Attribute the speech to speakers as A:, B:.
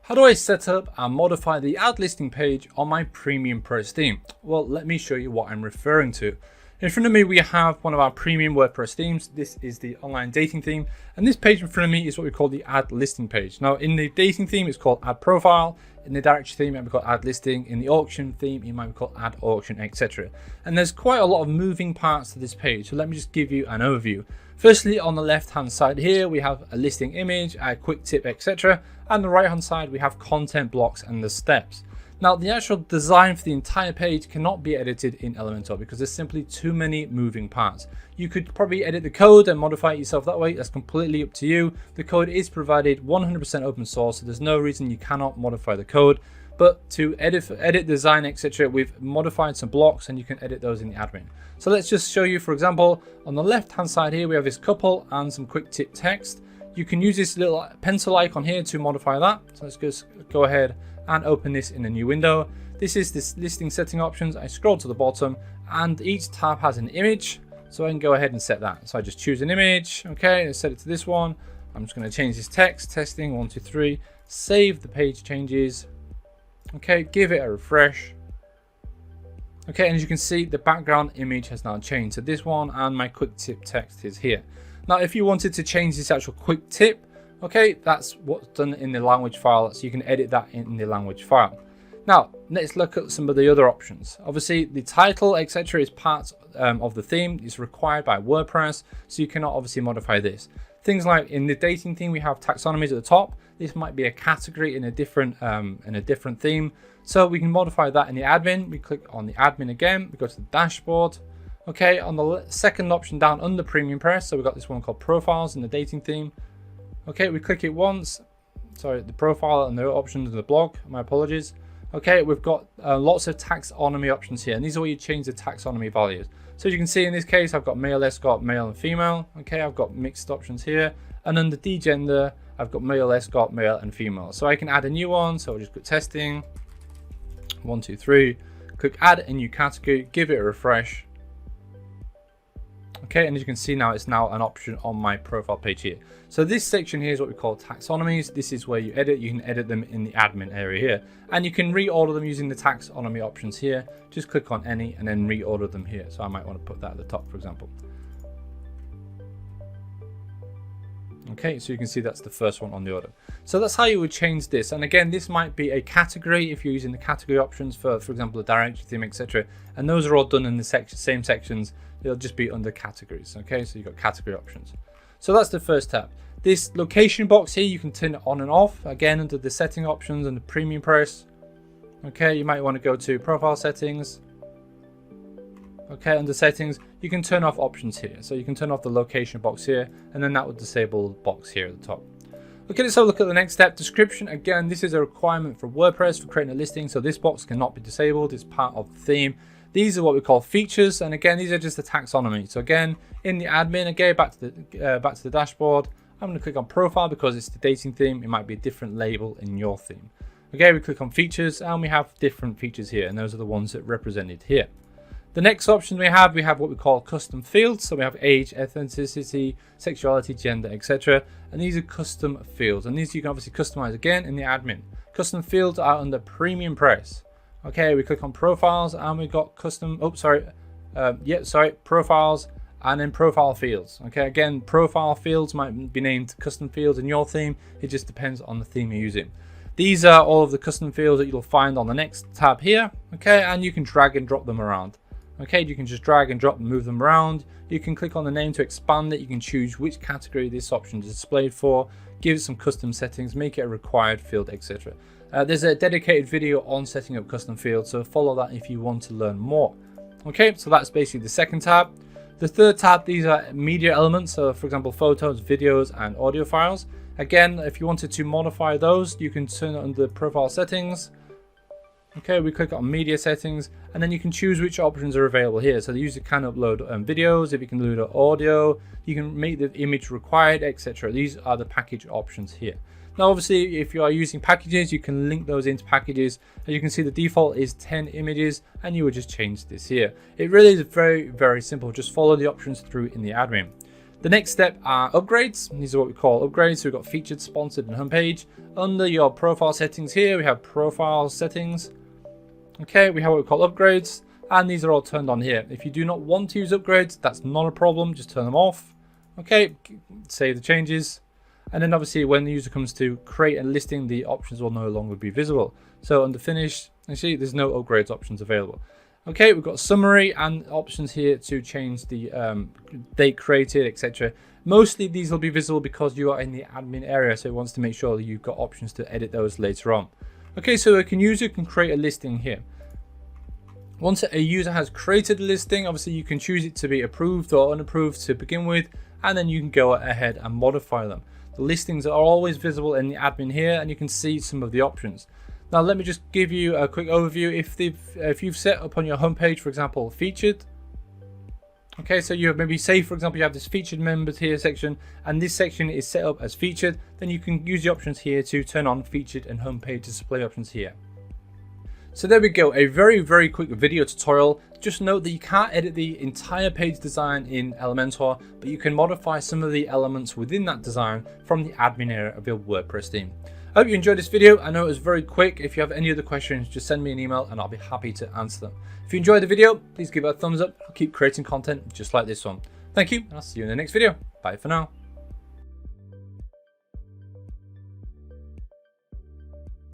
A: How do I set up and modify the ad listing page on my PremiumPress theme? Well, let me show you what I'm referring to. In front of me, we have one of our premium WordPress themes. This is the online dating theme. And this page in front of me is what we call the ad listing page. Now, in the dating theme, it's called ad profile. In the directory theme, it might be called ad listing. In the auction theme, it might be called ad auction, etc. And there's quite a lot of moving parts to this page. So let me just give you an overview. Firstly, on the left-hand side here, we have a listing image, a quick tip, etc. And the right-hand side, we have content blocks and the steps. Now, the actual design for the entire page cannot be edited in Elementor because there's simply too many moving parts. You could probably edit the code and modify it yourself that way. That's completely up to you. The code is provided 100% open source, so there's no reason you cannot modify the code. But to edit design, etc., we've modified some blocks and you can edit those in the admin. So let's just show you, for example, on the left-hand side here, we have this couple and some quick tip text. You can use this little pencil icon here to modify that. So let's just go ahead and open this in a new window. This is this listing setting options. I scroll to the bottom and each tab has an image. So I can go ahead and set that. So I just choose an image. Okay, and set it to this one. I'm just going to change this text, testing 1, 2, 3, save the page changes. Okay, give it a refresh. Okay, and as you can see, the background image has now changed to this one and my quick tip text is here. Now, if you wanted to change this actual quick tip, okay, that's what's done in the language file, so you can edit that in the language file. Now, let's look at some of the other options. Obviously, the title, etc. is part of the theme. It's required by WordPress, so you cannot obviously modify this. Things like in the dating theme, we have taxonomies at the top. This might be a category in a different theme, so we can modify that in the admin. We click on the admin again. We go to the dashboard. Okay, on the second option down under PremiumPress, so we've got this one called profiles in the dating theme. Okay, we click it once. Sorry, the profile and the options in the blog. My apologies. Okay, we've got lots of taxonomy options here, and these are where you change the taxonomy values. So as you can see in this case, I've got male, escort, male and female. Okay, I've got mixed options here, and under degender, I've got male, escort, male and female. So I can add a new one. So I'll just put testing 1, 2, 3. Click add a new category, give it a refresh. Okay, and as you can see now, it's now an option on my profile page here. So this section here is what we call taxonomies. This is where you can edit them in the admin area here. And you can reorder them using the taxonomy options here. Just click on any and then reorder them here. So I might want to put that at the top, for example. Okay, so you can see that's the first one on the order. So that's how you would change this. And again, this might be a category if you're using the category options for example, the directory theme, etc. And those are all done in the same sections. They'll just be under categories. Okay, so you've got category options. So that's the first tab. This location box here, you can turn it on and off. Again, under the setting options and the PremiumPress. Okay, you might want to go to profile settings. Okay, under settings, you can turn off options here. So you can turn off the location box here, and then that would disable the box here at the top. Okay, let's have a look at the next step. Description. Again, this is a requirement for WordPress for creating a listing. So this box cannot be disabled. It's part of the theme. These are what we call features. And again, these are just the taxonomy. So again, in the admin, again, back to the dashboard, I'm going to click on profile because it's the dating theme. It might be a different label in your theme. Okay, we click on features and we have different features here. And those are the ones that are represented here. The next option we have what we call custom fields. So we have age, ethnicity, sexuality, gender, etc. And these are custom fields. And these you can obviously customize again in the admin. Custom fields are under PremiumPress. Okay, we click on profiles and we got custom, profiles and then profile fields. Okay, again, profile fields might be named custom fields in your theme. It just depends on the theme you're using. These are all of the custom fields that you'll find on the next tab here. Okay, and you can drag and drop them around. Okay, you can just drag and drop and move them around. You can click on the name to expand it. You can choose which category this option is displayed for, give it some custom settings, make it a required field, etc. There's a dedicated video on setting up custom fields, so follow that if you want to learn more. Okay, so that's basically the second tab. The third tab, these are media elements, so for example, photos, videos, and audio files. Again, if you wanted to modify those, you can turn it under profile settings. Okay, we click on media settings, and then you can choose which options are available here. So the user can upload videos, if you can upload audio, you can make the image required, etc. These are the package options here. Now, obviously, if you are using packages, you can link those into packages. As you can see, the default is 10 images, and you would just change this here. It really is very, very simple. Just follow the options through in the admin. The next step are upgrades. These are what we call upgrades. So we've got featured, sponsored, and homepage. Under your profile settings here, we have profile settings. Okay, we have what we call upgrades, and these are all turned on here. If you do not want to use upgrades, that's not a problem. Just turn them off. Okay, save the changes. And then obviously when the user comes to create a listing, the options will no longer be visible. So under finish, you see there's no upgrades options available. Okay, we've got summary and options here to change the date created, etc. Mostly these will be visible because you are in the admin area, so it wants to make sure that you've got options to edit those later on. Okay, so a user can create a listing here. Once a user has created a listing, obviously you can choose it to be approved or unapproved to begin with, and then you can go ahead and modify them. The listings are always visible in the admin here, and you can see some of the options. Now let me just give you a quick overview. If you've set up on your homepage, for example, featured. Okay, so you have maybe say, for example, you have this featured members here section, and this section is set up as featured, then you can use the options here to turn on featured and homepage display options here. So there we go, a very quick video tutorial. Just note that you can't edit the entire page design in Elementor, but you can modify some of the elements within that design from the admin area of your WordPress theme. I hope you enjoyed this video. I know it was very quick. If you have any other questions, just send me an email and I'll be happy to answer them. If you enjoyed the video, please give it a thumbs up. I'll keep creating content just like this one. Thank you, and I'll see you in the next video. Bye for now.